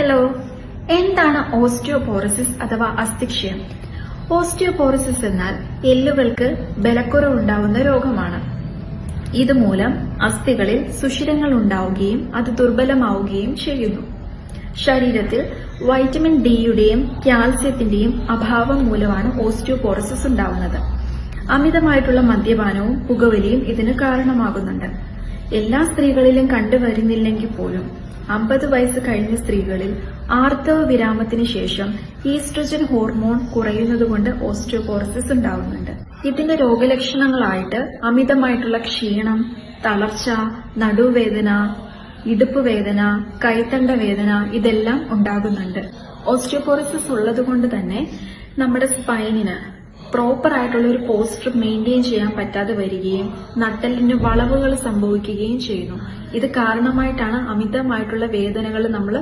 Hello, എന്താണ് osteoporosis അഥവാ അസ്ഥിക്ഷയം? Osteoporosis എന്നാൽ എല്ലുകൾക്ക് ബലക്കുറവുണ്ടാവുന്ന രോഗമാണ്. ഇതുമൂലം അസ്ഥികളിൽ സുഷിരങ്ങൾ ഉണ്ടാവുകയും അത് ദുർബലമാവുകയും ചെയ്യുന്നു. ശരീരത്തിൽ വൈറ്റമിൻ ഡിയുടെയും കാൽസ്യത്തിന്റെയും അഭാവം മൂലമാണ് ഓസ്റ്റിയോപോറോസിസ് ഉണ്ടാവുന്നത്. അമിതമായിട്ടുള്ള മദ്യപാനവും പുകവലിയും ഇതിന് കാരണമാകുന്നുണ്ട്. എല്ലാ സ്ത്രീകളിലും കണ്ടുവരുന്നില്ലെങ്കിൽ പോലും 50 വയസ്സ് കഴിഞ്ഞ സ്ത്രീകളിൽ ആർത്തവ വിരാമത്തിന് ശേഷം ഈസ്ട്രജൻ ഹോർമോൺ കുറയുന്നതുകൊണ്ട് ഓസ്റ്റിയോപോറോസിസ് ഉണ്ടാവുന്നുണ്ട്. ഇതിന്റെ രോഗലക്ഷണങ്ങളായിട്ട് അമിതമായിട്ടുള്ള ക്ഷീണം, തളർച്ച, നടുവേദന, ഇടുപ്പ് വേദന, കൈത്തണ്ട വേദന ഇതെല്ലാം ഉണ്ടാകുന്നുണ്ട്. ഓസ്റ്റിയോപോറോസിസ് ഉള്ളതുകൊണ്ട് തന്നെ നമ്മുടെ സ്പൈനിന് പ്രോപ്പർ ആയിട്ടുള്ള ഒരു പോസ്റ്റർ മെയിൻറ്റെയിൻ ചെയ്യാൻ പറ്റാതെ വരികയും നട്ടെല്ലിന് വളവുകൾ സംഭവിക്കുകയും ചെയ്യുന്നു. ഇത് കാരണമായിട്ടാണ് അമിതമായിട്ടുള്ള വേദനകൾ നമ്മൾ